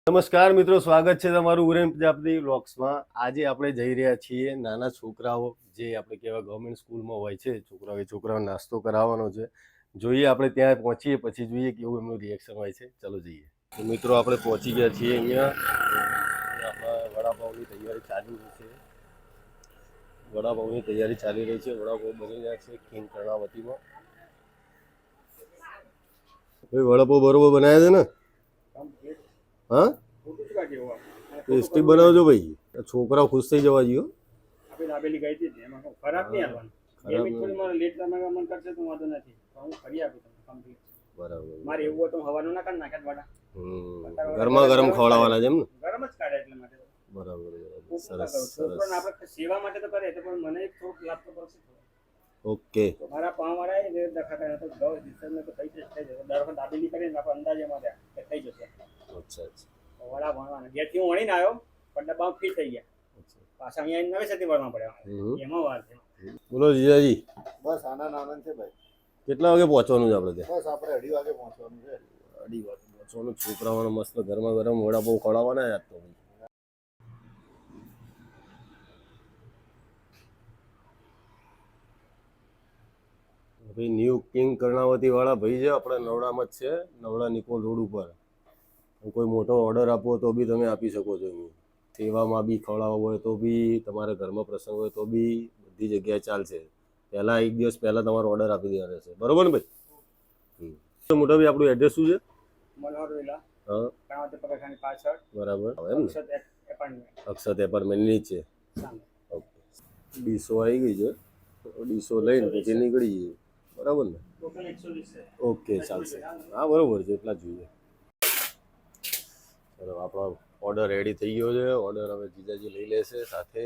નમસ્કાર મિત્રો, સ્વાગત છે તમારું ઉરેન પ્રજાપતિ વ્લોગ્સમાં। આજે આપણે જઈ રહ્યા છીએ નાના છોકરાઓ જે આપણે કહેવાય ગવર્મેન્ટ સ્કૂલમાં હોય છે, છોકરાઓ નાસ્તો કરાવવાનો છે। જોઈએ આપણે ત્યાં પહોંચીએ પછી જોઈએ કેવું એમનું રિએક્શન હોય છે। ચલો જઈએ। તો મિત્રો આપણે પહોંચી ગયા છીએ અહીંયા। આપણા વડાપાવની તૈયારી ચાલી રહી છે। વડાપાવ બની રહ્યા છે કિંગ કર્ણાવતીમાં। ભાઈ વડાપાવ બરોબર બનાવ્યા છે ને? हाँ टेस्टी बनावजो भाई, छोकरा खुश થઈ જવા જીઓ। આપણે દાબેલી ગઈ હતી એમાં ખરાબ નહીં આવવાનું। બે મિનિટ થોડી મારે લેટ તમારા મન કરશે તો વાંધો નથી, હું કરી આપું તમને કમ્પ્લીટ। બરાબર, મારે એવું હોય તો હવાનું ના કાઢ નાખ્યા વાડા ગરમા ગરમ ખવડાવવાના છે એમ ને? ગરમ જ કાઢે એટલે માટે બરાબર સરસ સરસ। પણ આપણે સેવા માટે તો કરે તો પણ મને થોડુંક લાભ તો પડશે। ઓકે, તો મારા પાવ વાળા એ દેખાતા તો ગૌ દિશને તો થઈ જશે। દર વખત દાબેલી કરીને આપણે અંદાજેમાં થઈ જશે। અચ્છા અચ્છા, વડા ભણવાના ઘેરથી હું વણીને આવ્યો પણ ડબ્બા ફિટ થઈ ગયા, પાછા અહીંયા નવેસરથી ભરવા પડ્યા, એમાં વાર છે। બોલો જીજાજી। બસ આનંદ છે ભાઈ। કેટલા વાગે પહોંચવાનું છે આપણે ત્યાં? બસ આપણે 2:30 વાગે પહોંચવાનું છે। 2:30 વાગે પહોંચવાનું। છોકરાઓને મસ્ત ગરમા ગરમ વડાપાવ ખવડાવવાના યાદ તો ભાઈ ન્યૂ કિંગ કર્ણાવતી વાળા ભાઈ છે, આપણે નવડામાં જ છે, નવડા નિકોલ રોડ ઉપર। કોઈ મોટો ઓર્ડર આપવો તો બી તમે આપી શકો છો। અહીં સેવામાં બી ખવડાવવો હોય તો બી, તમારે ઘરમાં પ્રસંગ હોય તો બી બધી જગ્યાએ ચાલશે। પહેલાં 1 દિવસ પહેલાં તમારો ઓર્ડર આપી દેવાનો રહેશે, બરોબર ને ભાઈ? મોટા ભાઈ આપણું એડ્રેસ શું છે? મનોહર વેલા, હા કાંવતે પગથિયાની પાછળ, બરાબર એમ ને? અક્ષત એપાર્ટમેન્ટ નીચે। ઓકે, ડીસો આવી ગઈ છે, ડીસો લઈને પછી નીકળી જઈએ, બરાબર ને? ટોટલ 120 છે। ઓકે ચાલશે, હા બરોબર છે, એટલા જોઈએ। ચલો આપણો ઓર્ડર રેડી થઈ ગયો છે। ઓર્ડર હવે જીજાજી લઈ લેશે, સાથે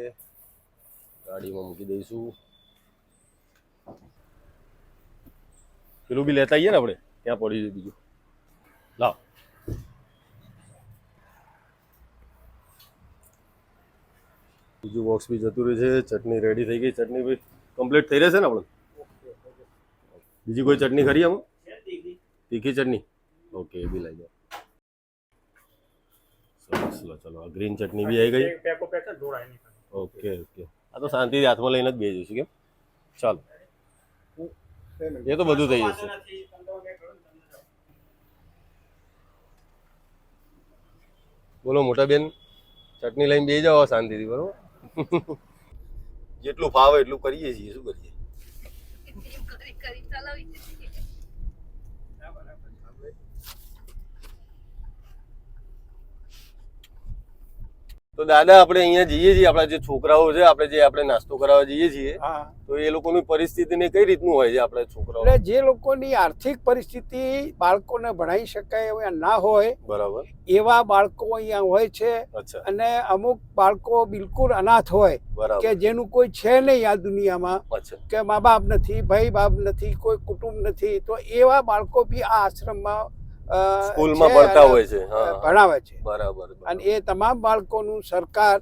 ગાડીમાં મૂકી દઈશું। પેલું બી લેતા આવીએ ને આપણે, ત્યાં પડી છે બીજું, લાવ। બીજું બોક્સ બી જતું રહ્યું છે। ચટણી રેડી થઈ ગઈ, ચટણી બી કમ્પ્લીટ થઈ રહેશે ને આપણે? બીજી કોઈ ચટણી ખરી આમાં? તીખી ચટણી? ઓકે, એ બી લઈ જાઓ। ચલો ચલો, ગ્રીન ચટણી બી આવી ગઈ। ઓકે ઓકે, આ તો શાંતિથી હાથમાં લઈને જ બે જઈશું, કેમ? ચાલો, એ તો બધું થઈ જશે। બોલો મોટા બેન, ચટણી લઈને બે જાઓ શાંતિથી, બરોબર? જેટલું ફાવે એટલું કરીએ છીએ, શું કરીએ? તો દાદા આપણે અહીંયા જઈએ છીએ, આપણા જે છોકરાઓ છે, આપણે નાસ્તો કરાવવા જઈએ છીએ, તો એ લોકોની પરિસ્થિતિને કઈ રીતનું હોય છે આપણે છોકરાઓ? એટલે જે લોકોની આર્થિક પરિસ્થિતિ બાળકોને ભણાવી શકાય એવા ના હોય, બરાબર, એવા બાળકો અહીંયા હોય છે। અચ્છા, અને અમુક બાળકો બિલકુલ અનાથ હોય બરાબર, કે જેનું કોઈ છે નહીં આ દુનિયામાં, અચ્છા, કે મા બાપ નથી, ભાઈ બાપ નથી, કોઈ કુટુંબ નથી, તો એવા બાળકો બી આ આશ્રમમાં સ્કૂલમાં ભણતા હોય છે, ભણાવે છે। બરાબર, અને એ તમામ બાળકોનું સરકાર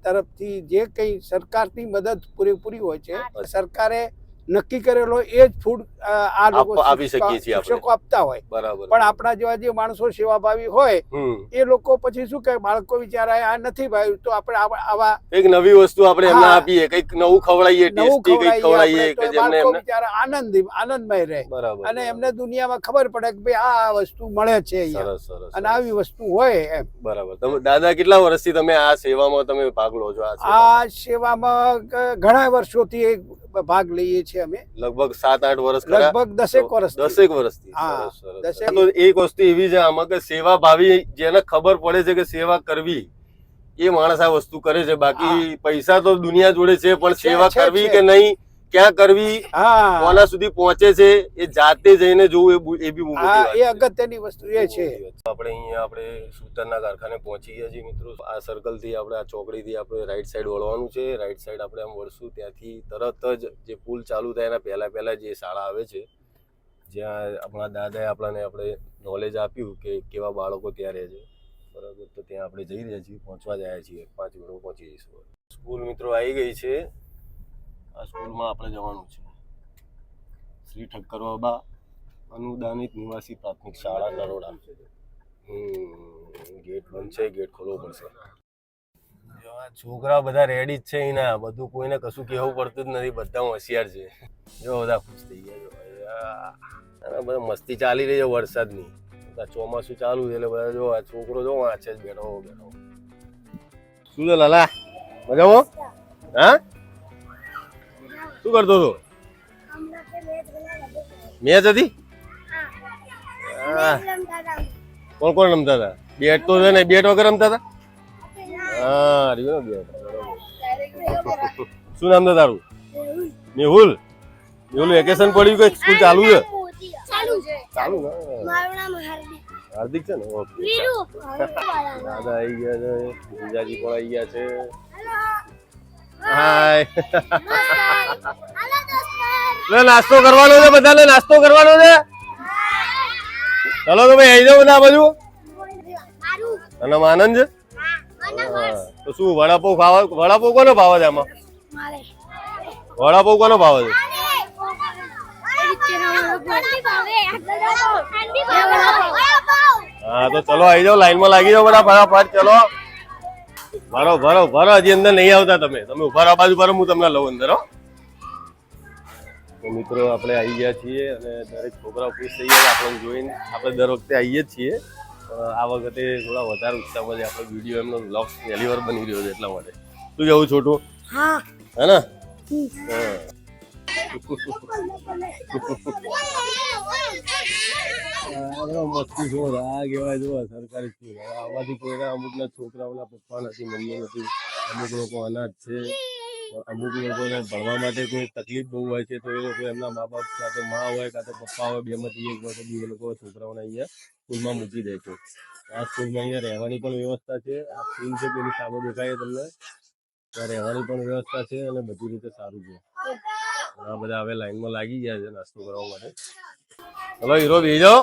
તરફથી જે કંઈ સરકારની મદદ પૂરેપૂરી હોય છે, સરકારે નક્કી કરેલો એ જ ફૂડ આ લોકો આપી શકીએ છીએ, શિક્ષકો આપતા હોય। બરાબર, પણ આપણા જેવા જે માણસો સેવાભાવી હોય એ લોકો પછી શું કહે, બાળકો વિચારે આ નથી ભાઈ, તો આપણે આવા એક નવી વસ્તુ આપણે એમને આપીએ, કંઈક નવું ખવડાવીએ, ટેસ્ટી કંઈક ખવડાવીએ કે જેમને બિચારા આનંદમય રહે। બરાબર, અને એમને દુનિયામાં ખબર પડે કે ભાઈ આ વસ્તુ મળે છે અહીંયા, અને આવી વસ્તુ હોય એમ। બરાબર। તમે દાદા કેટલા વર્ષથી તમે આ સેવામાં તમે ભાગ લો છો? આ સેવામાં ઘણા વર્ષોથી ભાગ લઈએ છીએ અમે, લગભગ 7-8 વર્ષ, લગભગ 10 વર્ષથી। તો એક વસ્તુ એવી છે આમાં કે સેવા ભાવી જેને ખબર પડે છે કે સેવા કરવી, એ માણસ આ વસ્તુ કરે છે। બાકી પૈસા તો દુનિયા જોડે છે, પણ સેવા કરવી કે નહીં, ક્યાં કરવી, કોના સુધી પહોંચે છે, એ જાતે જઈને જોવું, એ બી બહુ મોટી વાત છે, અગત્યની વસ્તુ એ છે। આપણે અહીંયા આપણે સૂતરના કારખાને પહોંચી ગયા છીએ મિત્રો। આ સર્કલ થી આપણે આ ચોકડીથી આપણે રાઈટ સાઈડ વળવાનું છે। રાઈટ સાઈડ આપણે આમ વળશું, ત્યાંથી તરત જ જે પુલ ચાલુ થાય એના પહેલા જે શાળા આવે છે, જ્યાં આપણા દાદાએ આપણે નોલેજ આપ્યું કે કેવા બાળકો ત્યાં રહે છે, બરાબર? તો ત્યાં આપણે જઈ રહ્યા છીએ, પહોંચવા જાય છીએ, 5 મિનિટમાં પહોંચી જઈશું। સ્કૂલ મિત્રો આવી ગઈ છે। આ સ્કૂલમાં આપણે જવાનું છે, શ્રી ઠક્કર બાબા અનુદાનિત નિવાસી પ્રાથમિક શાળા નરોડા। ગેટ બંધ છે, ગેટ ખોલવો પડશે. જો આ છોકરા બધા રેડી જ છે એના, બધું કોઈને કશું કહેવું પડતું જ નથી, બધા હોશિયાર છે. જો બધા ખુશ થઈ ગયા. જો બધા મસ્તી ચાલી રહી છે વરસાદની. ચોમાસું ચાલુ છે એટલે બધા જો આ છોકરો જો વાંચે જ બેઠો બેઠો. શું છે લાલા, મજામાં? હા, શું કરતો હતો? મેચ હતી? કોણ કોણ રમતા હતા? બેટ તો છે ને, બેટ વગર રમતા હતા? હા, રહ્યો ને બેટ. શું નામ છે તારું? મેહુલ. મેહુલ વેકેશન પડ્યું કે સ્કૂલ ચાલુ છે? ચાલુ ને. હાર્દિક છે ને. ઓકે. દાદા આવી ગયા છે, જીજાજી પણ આવી ગયા છે. હાય. નાસ્તો કરવાનો છે બધાને, નાસ્તો કરવાનો છે. ચલો તો ભાઈ આવી જાઓ બધા બાજુ. અને આનંદ છે? તો શું વડાપાવ ખાવા? વડાપાવ કોનો ભાવે છે આમાં? વડાપાવ કોનો ભાવે છે? હા તો ચલો આવી જાઓ, લાઈનમાં લાગી જાઓ બધા ફટાફટ. ચલો ભરો ભરો ભરો. હજી અંદર નહીં આવતા તમે ઉભા રહો બાજુ પર, હું તમને લઉં અંદર. હો તો મિત્રો આપણે આવી ગયા છીએ અને દરેક છોકરાઓ ખુશ થઈ ગયા આપણને જોઈને. આપણે દર વખતે આવીએ જ છીએ, પણ આ વખતે થોડા વધારે ઉત્સાહમાં છે. આપણો વિડીયો એમનો વ્લોગ પહેલી વાર બની રહ્યો છે એટલા માટે. શું જવું છોટું? હા હે ને? હા. મસ્તી શું આ કહેવાય જો સરકારી સ્કૂલ. આમાંથી કોઈના અમુકના છોકરાઓના પપ્પા નથી, મમ્મી નથી, અમુક લોકો અનાથ છે, અમુક લોકોને ભણવા માટે કોઈ તકલીફ બહુ હોય છે, તો એ લોકો એમના મા બાપ કાં તો મા હોય કાં તો પપ્પા હોય, બેમાંથી એક હોય તો બે લોકો છોકરાઓને અહીંયા સ્કૂલમાં મૂકી દે છે. આ સ્કૂલમાં અહીંયા રહેવાની પણ વ્યવસ્થા છે. આ સ્કૂલ છે પેલી સામે દેખાય તમને, ત્યાં રહેવાની પણ વ્યવસ્થા છે અને બધી રીતે સારું છે. આ બધા હવે લાઈનમાં લાગી ગયા છે નાસ્તો કરવા માટે. ચલો હીરો બેસી જાઓ,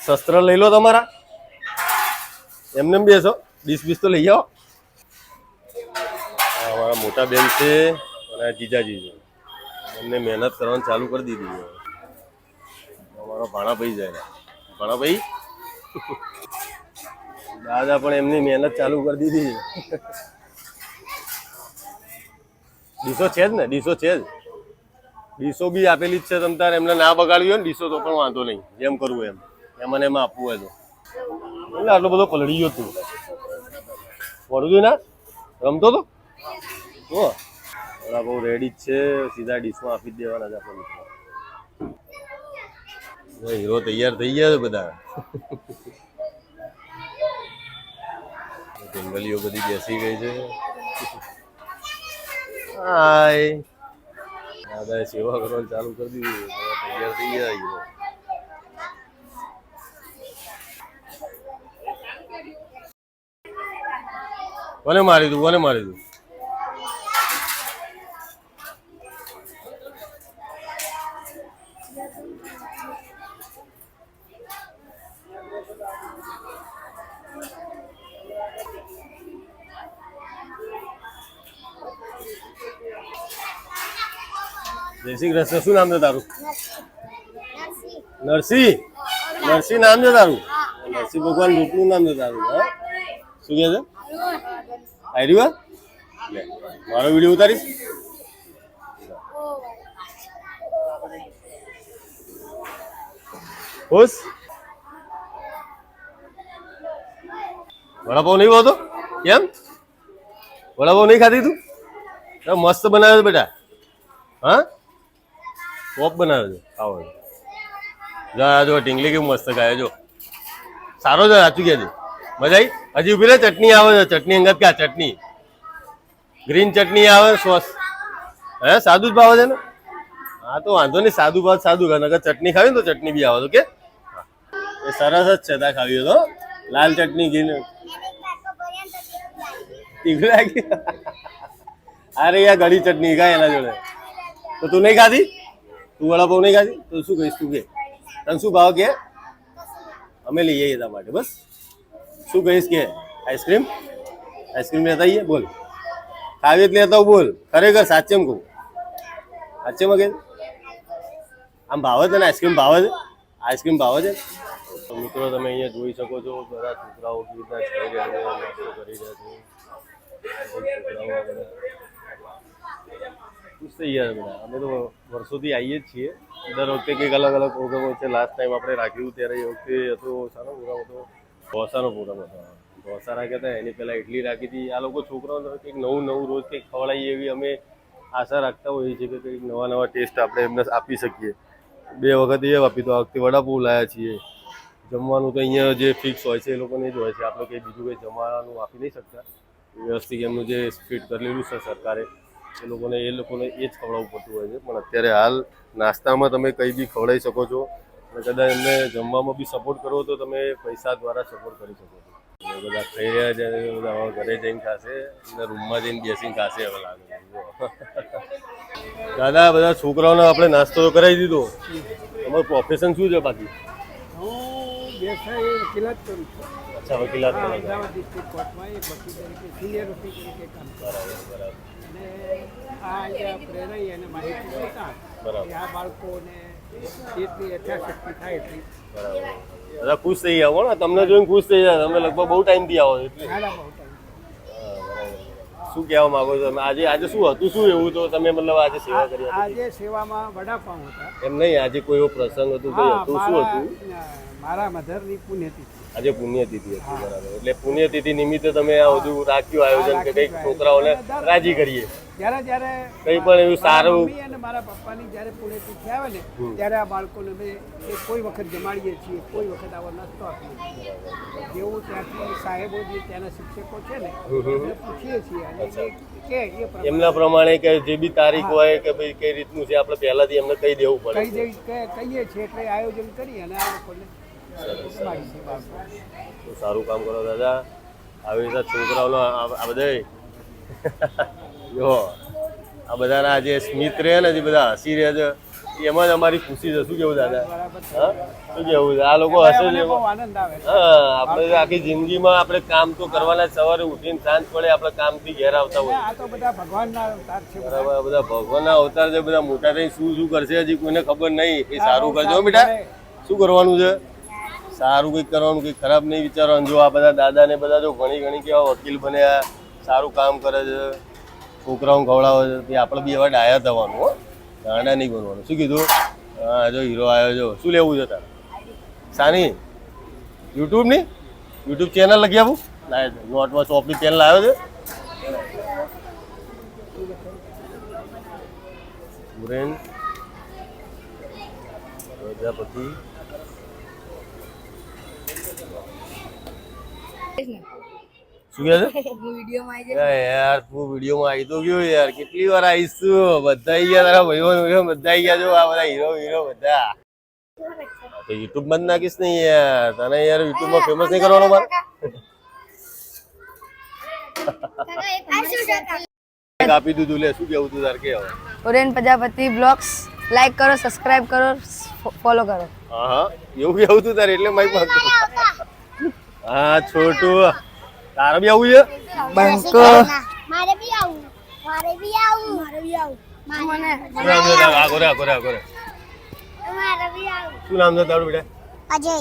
શસ્ત્ર લઈ લો તમારા, એમને બેસો, ડીશ બીસ તો લઈ જાઓ. અમારા મોટા બેન છે અને જીજાજી છે, એમને મહેનત કરવાનું ચાલુ કરી દીધી છે. અમારો ભાણાભાઈ જાય, ભાણાભાઈ દાદા પણ એમની મહેનત ચાલુ કરી દીધી છે. ડીશો છે જ ને, ડીશો છે જ, ડીશો બી આપેલી જ છે. તમ તારે એમને ના બગાડવી હોય ને ડીશો તો પણ વાંધો નહીં, જેમ કરવું એમ એમને એમાં આપવું હોય તો. એટલે આટલો બધો પલળી ગયો તું પડું ના રમતો તો બહુ રેડી જ છે. સીધા ડીશમાં આપી જ દેવાના છે આપણે. હીરો તૈયાર થઈ ગયા છે બધા. જંગલીઓ બધી બેસી ગઈ છે. હાય, દાદાએ સેવા કરવાનું ચાલુ કરી દીધું, તૈયાર થઈ ગયા હીરો. કોને મારી દઉં, કોને મારી દઉં? જય શ્રી કૃષ્ણ. શું નામ છે તારું? નરસિંહ. નરસિંહ નામ છે તારું? નરસિંહ ભગવાન રૂપનું નામ છે તારું? હા, શું કહે છે? આવ્યું? મારો વિડીયો ઉતારીશ? ખુશ? વડાપાવ નહીં હોતો? કેમ વડાપાવ નહીં ખાધી તું? મસ્ત બનાવ્યો છે બેટા. હા, પોપ બનાવ્યો છે, ખાવો જા. જો ઢીંગલી કેવું મસ્ત ખાય જો, સારો છે. સાચું કે છે, મજા આવી. હજી ઉભી રે, ચટણી આવે છે. ચટણી અંગત ક્યાં? ચટણી ગ્રીન ચટણી આવે, સોસ. હે, સાદું જ ભાવે છે ને? હા તો વાંધો નહીં, સાદું ભાવ સાદું ખા. નકર ચટણી ખાવી ને તો ચટણી બી આવે તો કે એ સરસ જ છે. તા ખાવી તો લાલ ચટણી ઘી તીખી. અરે યાર, ઘડી ચટણી ખાય એના જોડે. તો તું નહીં ખાધી? તું વડાપાવ નહીં ખાધી તો શું કહીશ? તું કે તને શું ભાવ કે અમે લઈ જઈએ તારા માટે. બસ શું કહીશ કે આઈસ્ક્રીમ? આઈસ્ક્રીમ લેતા આવીએ. બોલ, ખાવી જ લેતા બોલ. ખરેખર સાચેમ કહું, સાચેમાં કે આમ ભાવે છે ને આઈસ્ક્રીમ? ભાવે છે આઈસ્ક્રીમ? ભાવે છે? તો મિત્રો તમે અહીંયા જોઈ શકો છો બધા છોકરાઓ કેવી રીતના જઈ રહ્યા છે, નાસ્તો કરી રહ્યા છે. છોકરાઓ બધા ખુશ થઈ ગયા બધા. અમે તો વર્ષોથી આવીએ જ છીએ. દર વખતે કંઈક અલગ અલગ પ્રોગ્રામ હોય છે. લાસ્ટ ટાઈમ આપણે રાખ્યું ત્યારે એ વખતે હતો સારો પ્રોગ્રામ હતો, ઢોસાનો પ્રોગ્રામ હતો. ઢોસા રાખ્યા હતા, એની પહેલાં ઇડલી રાખી હતી. આ લોકો છોકરાઓને કંઈક નવું નવું રોજ કંઈક ખવડાવીએ એવી અમે આશા રાખતા હોઈએ છીએ કે કંઈક નવા નવા ટેસ્ટ આપણે એમને આપી શકીએ. 2 વખત એ આપી તો આ વખતે વડાપાઉં લાવ્યા છીએ. જમવાનું તો અહીંયા જે ફિક્સ હોય છે એ લોકોને જ હોય છે. આપણે કંઈ બીજું કંઈ જમવાનું આપી નહીં શકતા. વ્યવસ્થિત એમનું જે ફિટ કરેલું છે સરકારે એ લોકોને એ જ ખવડાવવું પડતું હોય છે. પણ અત્યારે હાલ નાસ્તામાં તમે કંઈ બી ખવડાવી શકો છો અને કદાચ એમને જમવામાં બી સપોર્ટ કરો તો તમે પૈસા દ્વારા સપોર્ટ કરી શકો છો. એ બધા ખાઈ રહ્યા છે, બધા હવે ઘરે જઈને ખાશે અને રૂમમાં જઈને બેસીને ખાશે હવે લાગે. દાદા બધા છોકરાઓને આપણે નાસ્તો તો કરાવી દીધો. તમારું પ્રોફેશન શું છે બાકી? હું વ્યવસાય વકીલાત કરું છું. અચ્છા, વકીલાત કરો છો. અમદાવાદ ડિસ્ટ્રિક્ટ કોર્ટમાં એક વકીલ તરીકે સિનિયર વકીલ તરીકે કામ કરું. બરાબર. અને આ અહીંયા પ્રેરાઈ અને માહિતી મળતા બરાબર. કે આ બાળકોને જેટલી યથાશક્તિ થાય એટલી બરાબર. બધા ખુશ થઈ ગયા હો, તમને જોઈને ખુશ થઈ જાય. તમે લગભગ બહુ ટાઈમથી આવો એટલે સારા બહુ ટાઈમ. શું કહેવા માંગો છો તમે? આજે શું હતું, શું એવું તો તમે મતલબ આજે સેવા કરી હતી? આજે સેવામાં વડાપાઉં હતા. એમ નહીં, આજે કોઈ એવો પ્રસંગ હતું, કોઈ હતું, શું હતું? મારા મધરની પુણ્યતિથિ. આજે પુણ્યતિથિ હતી. બરાબર. એટલે પુણ્યતિથિ નિમિત્તે તમે આ બધું રાખ્યું આયોજન કે કંઈક છોકરાઓને રાજી કરીએ. જ્યારે કંઈ પણ એવું સારું. મમ્મી અને મારા પપ્પાની જ્યારે પુણ્યતિથિ આવે ને ત્યારે આ બાળકોને અમે કોઈ વખત જમાડીએ છીએ, કોઈ વખત આવો નાસ્તો આપીએ છીએ. જેવું ત્યાંથી સાહેબો જે ત્યાંના શિક્ષકો છે ને એને પૂછીએ છીએ અને કે એ એમના પ્રમાણે કે જે બી તારીખ હોય કે ભાઈ કઈ રીતનું છે આપણે પહેલાથી એમને કહી દેવું પડે. કહીએ છીએ એટલે આયોજન કરી અને આ લોકોને જમાડીએ છીએ બાળકો. તો સારું કામ કરો દાદા. આવી રીતે છોકરાઓનો આ બધા જો આ બધાના જે સ્મિત રહે ને જે બધા હસી રહે છે એમાં જ અમારી ખુશી છે. શું કેવું દાદા? હા, શું કેવું? આ લોકો હસે છે. બહુ આનંદ આવે. હા, આપણે આખી જિંદગીમાં આપણે કામ તો કરવાના. સવારે ઉઠીને સાંજ પડે આપણે કામથી ઘેર આવતા હોય. આ તો બધા ભગવાનના અવતાર છે. બરાબર. બધા ભગવાનના અવતાર છે. બધા મોટા થઈ શું કરશે હજી કોઈને ખબર નહીં. એ સારું કરજો બેટા. શું કરવાનું છે? સારું કંઈક કરવાનું, કંઈક ખરાબ નહીં વિચારવાનું. જો આ બધા દાદા ને બધા જો ઘણી કેવા વકીલ બન્યા, સારું કામ કરે છે, છોકરાઓને ખવડાવે છે, આપણે બી હવે ડાયા થવાનું. હો, ગાંડા નહીં બનવાનું. શું કીધું? હા, જો હીરો આવ્યો. જો શું લેવું છે તારે? સાની યુટ્યુબની ચેનલ લખી આપું. નોટમાં શોપની ચેનલ આવ્યો છે. સુરેન પ્રજાપતિ. શું કહે છે? યાર તું વિડીયોમાં આવી તો ગયો યાર. કેટલી વાર આવીશું? બધા આવી ગયા તારા ભાઈઓ બધા આવી ગયા. જો આ બધા હીરો બધા. તો યુટ્યુબ બંધ નાખીશ નહીં યાર. તને યાર યુટ્યુબમાં ફેમસ નહીં કરવાનો મારે. આપી દીધું. લે શું કેવું તું તાર કે? ઉરેન પ્રજાપતિ બ્લોગ્સ લાઈક કરો, સબસ્ક્રાઇબ કરો, ફોલો કરો. હા, એવું કેવું તું તારે એટલે માઈક માંગતો. હા છોટું, તારે બી આવું છે? બંકો મારે બી આવું. શું નામ છે તારું બેટા? અજય.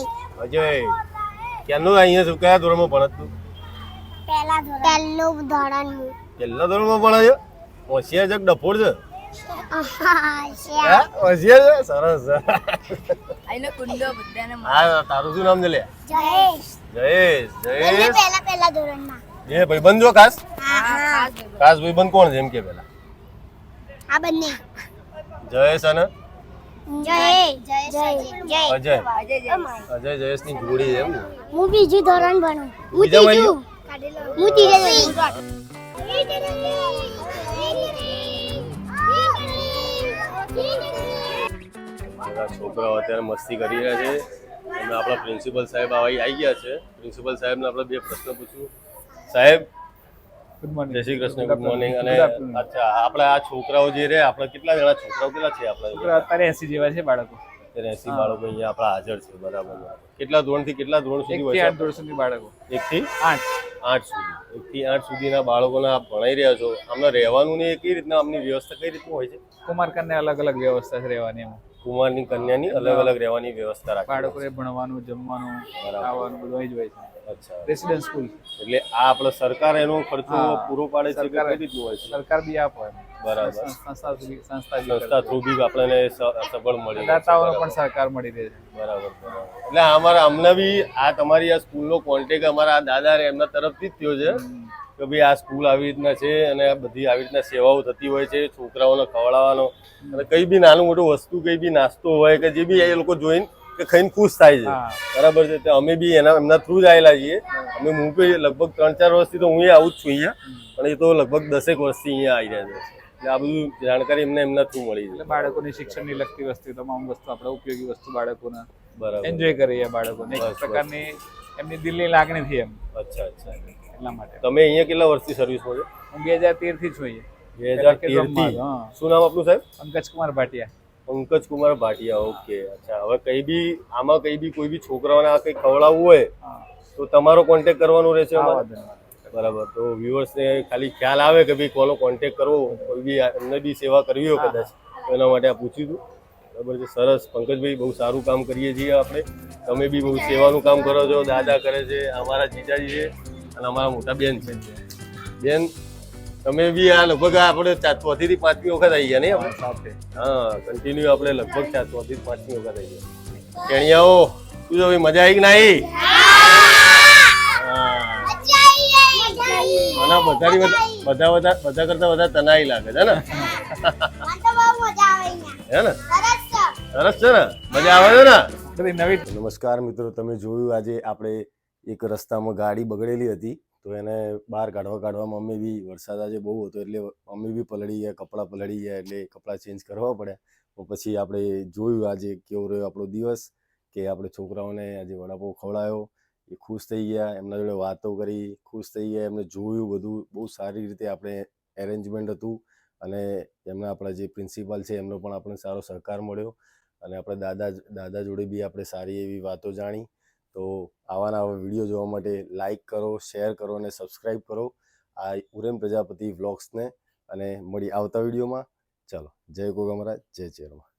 અજય. ક્યાંનું અહીંયા છું? કયા ધોરણમાં ભણત તું? પહેલું ધોરણ. પહેલા ધોરણમાં ભણે છે? હોશિયાર છે કે ડફોડ છે? હા, હોશિયાર છે. સરસ. આઈનો કુંડો બધાને હા, તારું શું નામ છે લે? જયેશ. જયેશ. પહેલા ધોરણમાં. એ ભાઈબંધ જો ખાસ હા. ખાસ ભાઈબંધ કોણ છે એમ કે પેલા? આ બંને. જયેશ અને જય. અજય. અજય જયેશ ની જોડી છે એમ ને? હું બીજું ધોરણ ભણું. બીજા ભાઈઓ? હું ત્રીજું. બધા છોકરાઓ અત્યારે મસ્તી કરી રહ્યા છે અને આપણા પ્રિન્સિપલ સાહેબ આવી ગયા છે. પ્રિન્સિપલ સાહેબને આપણે 2 પ્રશ્ન પૂછું. સાહેબ ગુડ મોર્નિંગ. જય શ્રી કૃષ્ણ. Good morning. અને અચ્છા, આપણે આ છોકરાઓ જે રહે આપણે કેટલા જણા છોકરાઓ કેટલા છે આપણા? અત્યારે 80 જેવા છે બાળકો. 80 બાળકો અહીંયા આપણા હાજર છે. બરાબર. કેટલા ધોરણથી કેટલા ધોરણ સુધી હોય છે? 1 થી 8 ધોરણ સુધી બાળકો. 1 થી 8 સુધી. 1 થી 8 સુધીના બાળકોને આપ ભણાઈ રહ્યા છો. આમને રહેવાનું ને કઈ રીતના આમની વ્યવસ્થા કઈ રીતનું હોય છે? કુમારકરને અલગ અલગ વ્યવસ્થા છે રહેવાની એમાં. કુમારની કન્યાની અલગ અલગ રહેવાની વ્યવસ્થા રાખી બાળકોને ભણવાનું જમવાનું ખાવાનું બધું અહીં જ હોય છે. અચ્છા, રેસિડેન્સ સ્કૂલ એટલે આ આપણે સરકાર એનો ખર્ચો હા, પૂરો પાડે છે કે સરકાર- કઈ રીતનું હોય છે? સરકાર બી આપે એમ. બરાબર. સંસ્થા બી સંસ્થા થ્રુ બી આપણને સબળ મળી રહે છે. દાતાઓનો બરાબર. પણ સહકાર મળી રહે છે. બરાબર બરાબર. એટલે અમારા અમને બી આ તમારી આ સ્કૂલનો કોન્ટેક્ટ અમારા આ દાદા એમના તરફથી જ થયો છે કે ભાઈ આ સ્કૂલ આવી રીતના છે અને આ બધી આવી રીતના સેવાઓ થતી હોય છે છોકરાઓને ખવડાવવાનો અને કઈ બી નાનું મોટું વસ્તુ કઈ બી નાસ્તો હોય કે જે બી એ લોકો જોઈને કે ખાઈને ખુશ થાય છે. હા. બરાબર છે. તો અમે બી એમના થ્રુ જ આવેલા છીએ. અમે હું બી લગભગ 3-4 વર્ષથી તો હું આવું જ છું અહીંયા, પણ એ તો લગભગ 10 વર્ષથી અહીંયા આવી રહ્યા છે. એટલે આ બધું જાણકારી એમના થ્રુ મળી છે. એટલે બાળકોની શિક્ષણની લગતી વસ્તુ તમામ વસ્તુ આપણે ઉપયોગી વસ્તુ બાળકોને બરાબર. એન્જોય કરીએ બાળકોને એક બસ, બસ. પ્રકારની એમની દિલની લાગણી થી એમ અચ્છા અચ્છા. એટલા માટે તમે અહીંયા કેટલા વર્ષથી સર્વિસમાં છો? હું 2013 થી છું અહીંયા. 2013 થી. હા. શું નામ આપનું સાહેબ? પંકજ કુમાર ભાટિયા. પંકજ કુમાર ભાટિયા. ઓકે. અચ્છા, હવે કઈ બી આમાં કઈ બી કોઈ બી છોકરાઓને આ કઈ ખવડાવવું હોય હા. તો તમારો કોન્ટેક્ટ કરવાનો રહેશે હા, અમારે? વાંધો નહીં. બરાબર. તો વ્યુઅર્સને ખાલી ખ્યાલ આવે કે ભાઈ કોનો કોન્ટેક્ટ કરવો, કોઈ બી એમને બી સેવા કરવી હોય કદાચ તો એના માટે આ પૂછ્યું હતું. બરાબર છે. સરસ. પંકજભાઈ, બહુ સારું કામ કરીએ છીએ આપણે. તમે બી બહુ સેવાનું કામ કરો છો. દાદા કરે છે, અમારા જીજાજી છે અને અમારા મોટા બેન છે. બેન, તમે બી આ લગભગ આપણે 4થી 5મી વખત આવી ગયા નહીં આપણે? સાથે. હા, કન્ટિન્યુ આપણે લગભગ 4થી 5મી વખત આવી ગયા. કેણિયાઓ, શું છે ભાઈ, મજા આવી કે ના આવી? હા, બધા કરતા વધારે તનાઈ લાગે છે ને? હે ને? સરસ છે ને? મજા આવે છે ને? બધી નવી નમસ્કાર મિત્રો, તમે જોયું આજે આપણે એક રસ્તામાં ગાડી બગડેલી હતી તો એને બહાર કાઢવામાં અમે બી, વરસાદ આજે બહુ હતો એટલે અમે બી પલળી ગયા, કપડાં પલળી ગયા એટલે કપડાં ચેન્જ કરવા પડ્યા. તો પછી આપણે જોયું આજે કેવો રહ્યો આપણો દિવસ, કે આપણે છોકરાઓને આજે વડાપાઉં ખવડાવ્યો, એ ખુશ થઈ ગયા, એમના જોડે વાતો કરી, ખુશ થઈ ગયા, એમને જોયું, બધું બહુ સારી રીતે આપણે એરેન્જમેન્ટ હતું અને એમના આપણા જે પ્રિન્સિપાલ છે એમનો પણ આપણને સારો સહકાર મળ્યો અને આપણે દાદા જોડે બી આપણે સારી એવી વાતો જાણી. તો આવા વિડીયો જોવા માટે લાઈક કરો, શેર કરો અને સબસ્ક્રાઈબ કરો આ ઉરેન પ્રજાપતિ વ્લોગ્સને અને મળી આવતા વિડીયોમાં. ચાલો, જય ગોગા મહારાજ, જય ચેરમાં.